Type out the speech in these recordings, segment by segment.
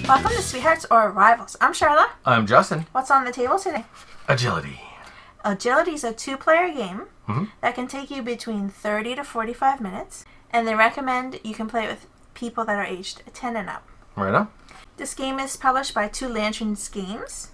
Welcome to Sweethearts or Rivals. I'm Charla. I'm Justin. What's on the table today? Agility. Agility is a 2-player game that can take you between 30 to 45 minutes, and they recommend you can play it with people that are aged 10 and up. Right on. This game is published by Two Lanterns Games,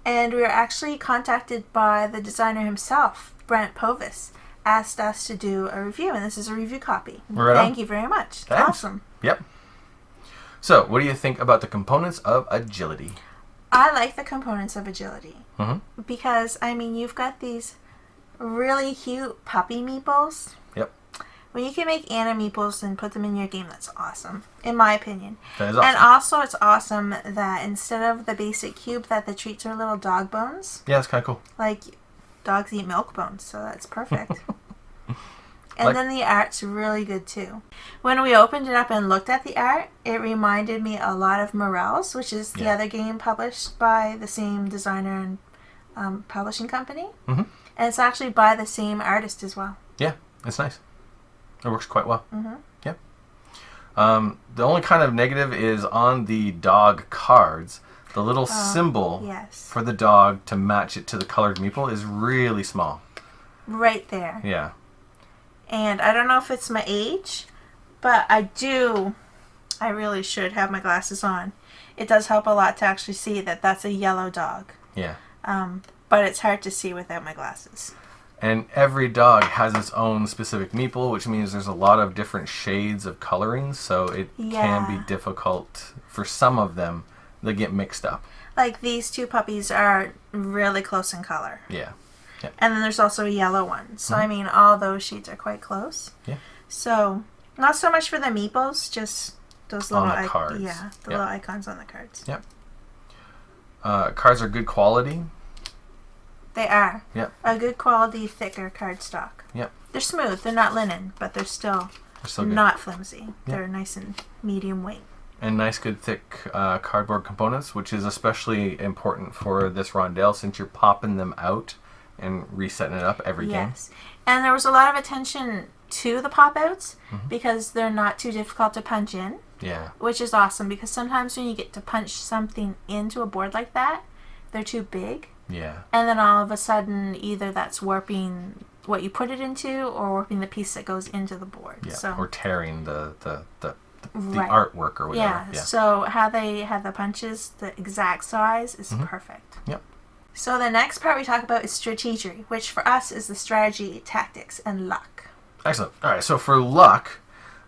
and we were actually contacted by the designer himself, Brent Povis, asked us to do a review, and this is a review copy. Right Thank on. you very much. Thanks. Awesome. Yep. So, what do you think about the components of Agility? I like the components of Agility Mm-hmm. because, I mean, you've got these really cute puppy meeples. Yep. When you can make Anna meeples and put them in your game, that's awesome, in my opinion. That is awesome. And also, it's awesome that instead of the basic cube, that the treats are little dog bones. Yeah, it's kind of cool. Like, dogs eat milk bones, so that's perfect. And then the art's really good, too. When we opened it up and looked at the art, it reminded me a lot of Morels, which is the other game published by the same designer and publishing company. Mm-hmm. And it's actually by the same artist as well. Yeah, it's nice. It works quite well. Mm-hmm. Yep. The only kind of negative is on the dog cards. The little symbol for the dog to match it to the colored meeple is really small. Right there. Yeah. And I don't know if it's my age, but I really should have my glasses on. It does help a lot to actually see that that's a yellow dog. Yeah. But it's hard to see without my glasses. And every dog has its own specific meeple, which means there's a lot of different shades of coloring, so it can be difficult for some of them. They get mixed up. Like these two puppies are really close in color. Yeah. Yep. And then there's also a yellow one. So, I mean, all those shades are quite close. Yeah. So, not so much for the meeples, just those little cards. Yeah, the little icons on the cards. Yep. Cards are good quality. They are. Yep. A good quality, thicker cardstock. Yep. They're smooth. They're not linen, but they're still good. not flimsy. Yep. They're nice and medium weight. And nice, good, thick cardboard components, which is especially important for this rondelle since you're popping them out and resetting it up every game. Yes. And there was a lot of attention to the pop-outs because they're not too difficult to punch in. Yeah. Which is awesome because sometimes when you get to punch something into a board like that, they're too big. Yeah. And then all of a sudden, either that's warping what you put it into or warping the piece that goes into the board. Yeah. So, or tearing the artwork or whatever. Yeah. So how they have the punches, the exact size is perfect. Yep. So the next part we talk about is strategy, which for us is the strategy, tactics, and luck. Excellent. All right, so for luck,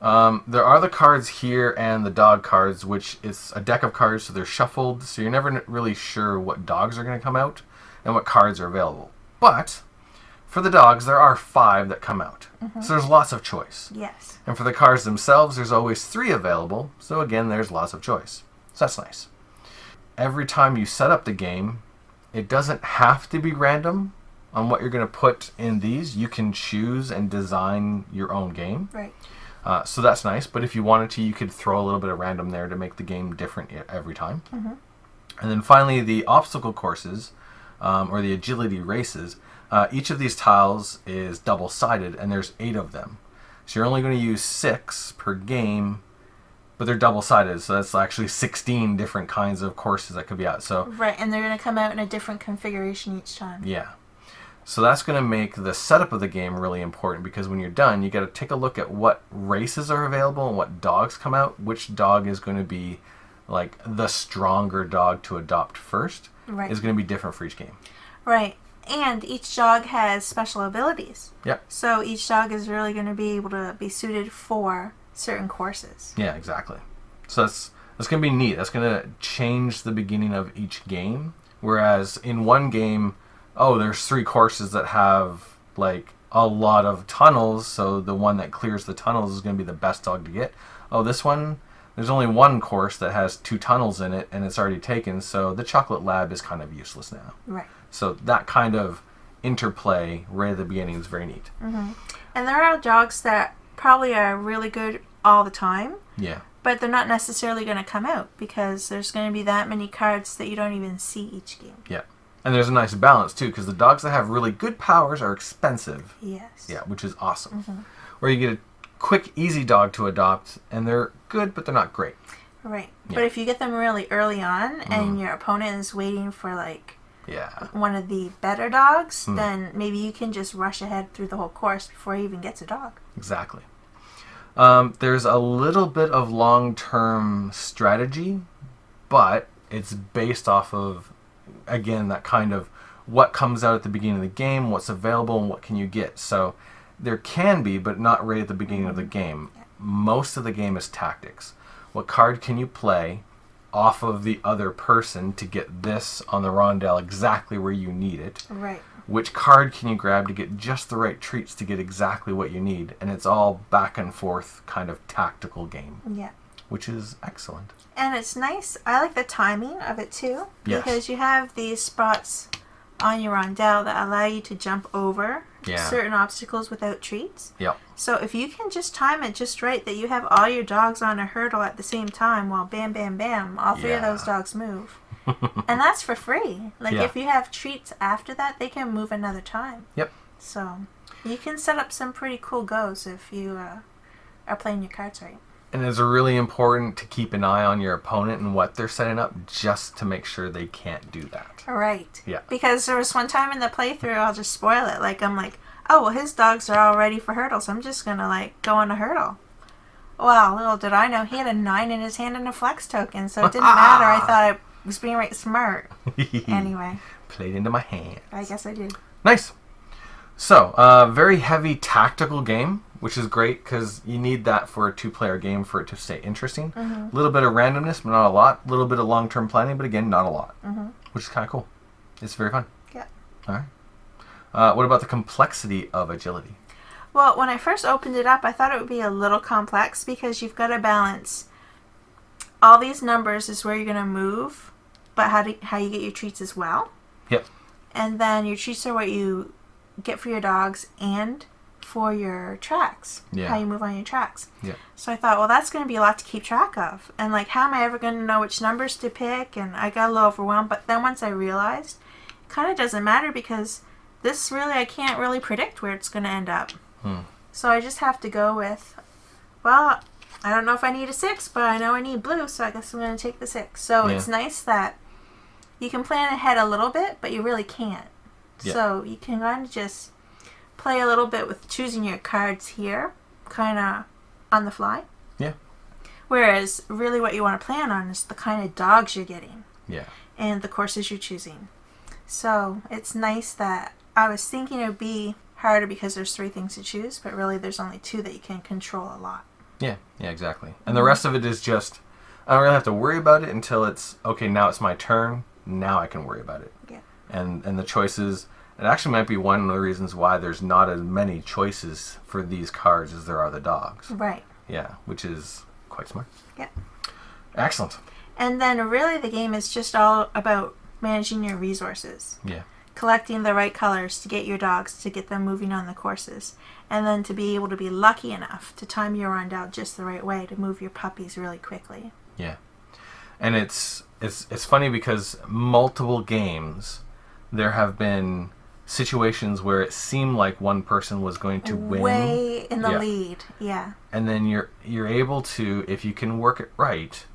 there are the cards here and the dog cards, which is a deck of cards, so they're shuffled, so you're never really sure what dogs are going to come out and what cards are available. But for the dogs, there are 5 that come out, so there's lots of choice. Yes. And for the cards themselves, there's always 3 available, so again, there's lots of choice. So that's nice. Every time you set up the game, it doesn't have to be random on what you're going to put in these. You can choose and design your own game. Right. So that's nice. But if you wanted to, you could throw a little bit of random there to make the game different every time. And then finally, the obstacle courses, or the agility races. Each of these tiles is double-sided, and there's 8 of them. So you're only going to use 6 per game, but they're double-sided, so that's actually 16 different kinds of courses that could be out. So Right, and they're going to come out in a different configuration each time. yeah. So that's going to make the setup of the game really important because when you're done, you got to take a look at what races are available and what dogs come out. Which dog is going to be like the stronger dog to adopt first is going to be different for each game. Right. And each dog has special abilities. Yep. So each dog is really going to be able to be suited for certain courses. Yeah, exactly. So that's going to be neat. That's going to change the beginning of each game. Whereas in one game, there's 3 courses that have like a lot of tunnels, so the one that clears the tunnels is going to be the best dog to get. This one, there's only one course that has 2 tunnels in it, and it's already taken, so the chocolate lab is kind of useless now. Right. So that kind of interplay right at the beginning is very neat. And there are dogs that probably are really good all the time. Yeah. But they're not necessarily going to come out because there's going to be that many cards that you don't even see each game. Yeah. And there's a nice balance, too, because the dogs that have really good powers are expensive. Yes. Yeah, which is awesome. Or you get a quick, easy dog to adopt, and they're good, but they're not great. Right. Yeah. But if you get them really early on, and your opponent is waiting for, like, one of the better dogs, then maybe you can just rush ahead through the whole course before he even gets a dog. Exactly. There's a little bit of long-term strategy, but it's based off of, again, that kind of what comes out at the beginning of the game, what's available, and what can you get. So there can be, but not right at the beginning of the game. Most of the game is tactics. What card can you play off of the other person to get this on the rondel exactly where you need it? Right. Which card can you grab to get just the right treats to get exactly what you need? And it's all back and forth kind of tactical game. Yeah. Which is excellent. And it's nice. I like the timing of it too. Yes. Because you have these spots on your rondel that allow you to jump over certain obstacles without treats. Yep. So if you can just time it just right that you have all your dogs on a hurdle at the same time while bam, bam, bam, all three of those dogs move. And that's for free. Like if you have treats after that, they can move another time. Yep. So you can set up some pretty cool goes if you are playing your cards right. And it's really important to keep an eye on your opponent and what they're setting up just to make sure they can't do that. Right. Yeah. Because there was one time in the playthrough, I'll just spoil it. Like, I'm like, oh, well, his dogs are all ready for hurdles. I'm just going to, like, go on a hurdle. Well, little did I know, he had a 9 in his hand and a flex token, so it didn't matter. I thought I was being right smart. Anyway. Played into my hand. I guess I did. Nice. So, very heavy tactical game, which is great because you need that for a 2-player game for it to stay interesting. A little bit of randomness, but not a lot. A little bit of long-term planning, but again, not a lot. Which is kind of cool. It's very fun. Yeah. All right. What about the complexity of agility? Well, when I first opened it up, I thought it would be a little complex because you've got to balance all these numbers is where you're going to move, but how you get your treats as well. Yep. And then your treats are what you get for your dogs and for your tracks. Yeah. How you move on your tracks. Yeah. So I thought, well, that's going to be a lot to keep track of. And, like, how am I ever going to know which numbers to pick? And I got a little overwhelmed. But then once I realized, it kind of doesn't matter because this really, I can't really predict where it's going to end up. So I just have to go with, well, I don't know if I need a 6, but I know I need blue, so I guess I'm going to take the 6. So it's nice that you can plan ahead a little bit, but you really can't. Yeah. So you can kind of just play a little bit with choosing your cards here, kind of on the fly. Yeah. Whereas really what you want to plan on is the kind of dogs you're getting. Yeah. And the courses you're choosing. So it's nice that I was thinking it would be harder because there's 3 things to choose, but really there's only 2 that you can control a lot. Yeah, exactly. And the rest of it is just, I don't really have to worry about it until it's, okay, now it's my turn. Now I can worry about it. Yeah. And the choices, it actually might be one of the reasons why there's not as many choices for these cards as there are the dogs. Right. Yeah, which is quite smart. Yeah. Excellent. And then really the game is just all about managing your resources. Yeah. Collecting the right colors to get your dogs, to get them moving on the courses. And then to be able to be lucky enough to time your rondel just the right way to move your puppies really quickly. Yeah. And it's funny because multiple games, there have been situations where it seemed like one person was going to win. Way in the lead, yeah. And then you're able to, if you can work it right,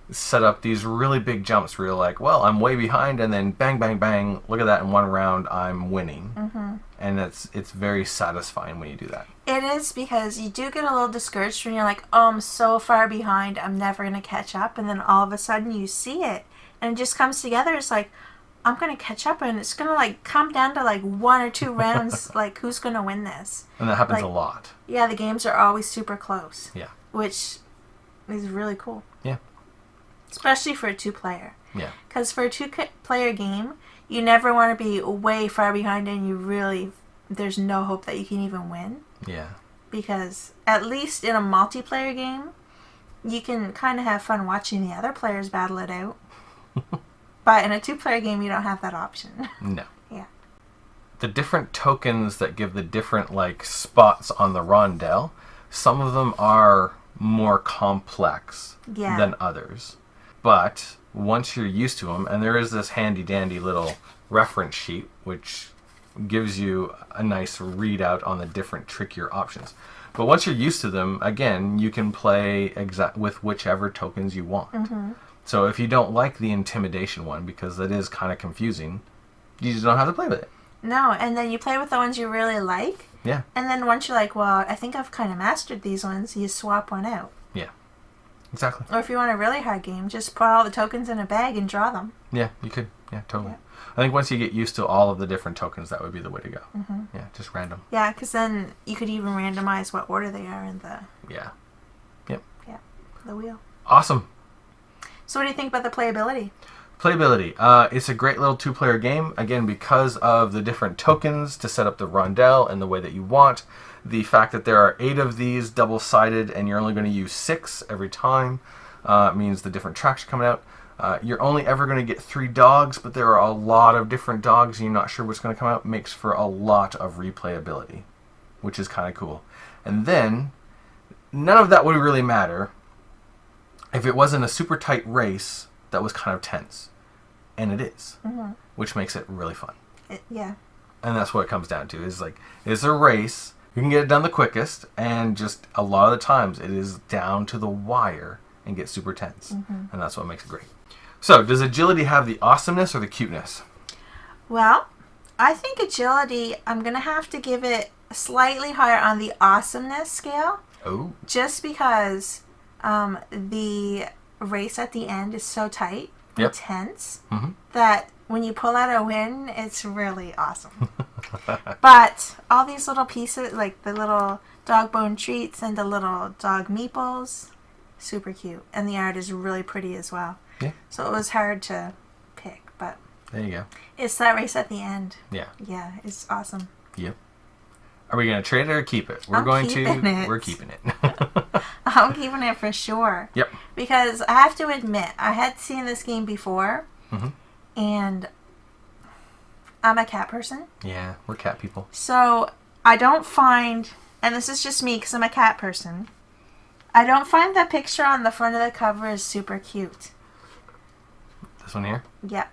set up these really big jumps where you're like, well, I'm way behind, and then bang, bang, bang, look at that, in one round, I'm winning. And it's very satisfying when you do that. It is, because you do get a little discouraged when you're like, oh, I'm so far behind, I'm never going to catch up, and then all of a sudden you see it, and it just comes together. It's like, I'm going to catch up, and it's going to, like, come down to, like, 1 or 2 rounds, like, who's going to win this? And that happens a lot. Yeah, the games are always super close. Yeah. Which is really cool. Yeah. Especially for a 2-player. Yeah. Because for a 2-player game, you never want to be way far behind and there's no hope that you can even win. Yeah. Because at least in a multiplayer game, you can kind of have fun watching the other players battle it out. But in a 2-player game, you don't have that option. No. Yeah. The different tokens that give the different, like, spots on the rondel, some of them are more complex than others. but once you're used to them, and there is this handy dandy little reference sheet which gives you a nice readout on the different trickier options. But once you're used to them, again, you can play with whichever tokens you want. Mm-hmm. So if you don't like the intimidation one, because it is kind of confusing, you just don't have to play with it. No, and then you play with the ones you really like. Yeah. And then once you're like, well, I think I've kind of mastered these ones, you swap one out. Yeah. Exactly. Or if you want a really hard game, just put all the tokens in a bag and draw them. Yeah, you could. Yeah, totally. Yeah. I think once you get used to all of the different tokens, that would be the way to go. Mm-hmm. Yeah, just random. Yeah, because then you could even randomize what order they are in the... Yeah. Yep. Yeah, the wheel. Awesome. So what do you think about the playability? Playability. It's a great little 2-player game. Again, because of the different tokens to set up the rondel and the way that you want. The fact that there are 8 of these double-sided and you're only going to use 6 every time means the different tracks are coming out. You're only ever going to get 3 dogs, but there are a lot of different dogs and you're not sure what's going to come out. Makes for a lot of replayability, which is kind of cool. And then, none of that would really matter if it wasn't a super tight race that was kind of tense. And it is, which makes it really fun. Yeah. And that's what it comes down to, is like, it's a race, you can get it done the quickest, and just a lot of the times it is down to the wire and get super tense. And that's what makes it great. So, does agility have the awesomeness or the cuteness? Well, I think agility, I'm going to have to give it slightly higher on the awesomeness scale. Oh. Just because the race at the end is so tight and tense that when you pull out a win, it's really awesome. But all these little pieces, like the little dog bone treats and the little dog meeples, super cute. And the art is really pretty as well. Yeah. So it was hard to pick, but there you go. It's that race at the end. Yeah. Yeah, it's awesome. Yep. Are we going to trade it or keep it? We're keeping it. I'm keeping it for sure. Yep. Because I have to admit, I had seen this game before, and I'm a cat person. Yeah, we're cat people. So I don't find, and this is just me because I'm a cat person, I don't find that picture on the front of the cover is super cute. This one here? Yep.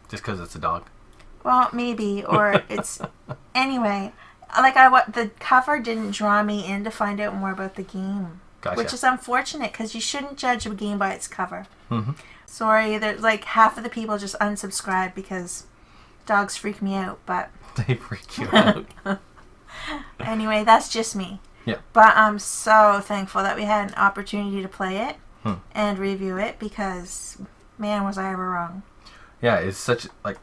Just because it's a dog? Well, maybe, or it's... Anyway, like the cover didn't draw me in to find out more about the game. Gotcha. Which is unfortunate, because you shouldn't judge a game by its cover. Sorry, there's like half of the people just unsubscribe because dogs freak me out, but... They freak you out. Anyway, that's just me. Yeah. But I'm so thankful that we had an opportunity to play it and review it, because, man, was I ever wrong. Yeah, it's such, like,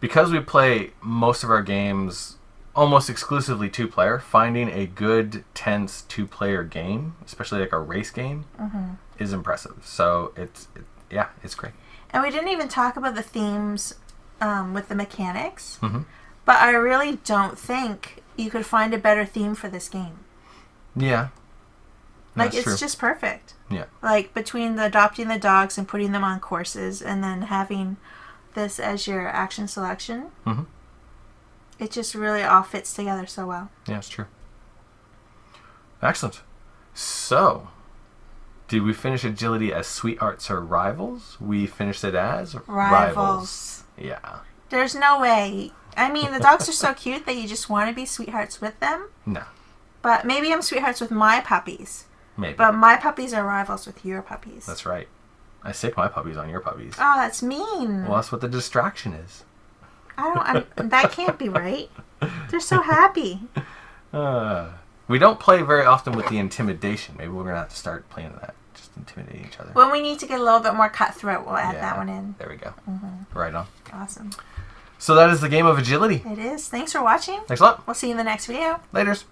because we play most of our games almost exclusively 2-player, finding a good, tense 2-player game, especially like a race game, is impressive. So it's great. And we didn't even talk about the themes with the mechanics, but I really don't think you could find a better theme for this game. Yeah. Like, That's it's true. just perfect. Yeah. Like, between the adopting the dogs and putting them on courses and then having this as your action selection, it just really all fits together so well. Yeah, it's true. Excellent. So, did we finish Agility as sweethearts or rivals? We finished it as rivals. Yeah. There's no way. I mean, the dogs are so cute that you just want to be sweethearts with them. No. But maybe I'm sweethearts with my puppies. Maybe. But my puppies are rivals with your puppies. That's right. I sick my puppies on your puppies. Oh, that's mean. Well, that's what the distraction is. That can't be right. They're so happy. We don't play very often with the intimidation. Maybe we're going to have to start playing that. Just intimidating each other. When we need to get a little bit more cutthroat, we'll add that one in. There we go. Right on. Awesome. So that is the game of Agility. It is. Thanks for watching. Thanks a lot. We'll see you in the next video. Laters.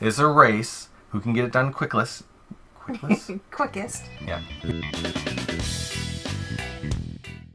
It's a race. Who can get it done quickest? Quickest. Yeah.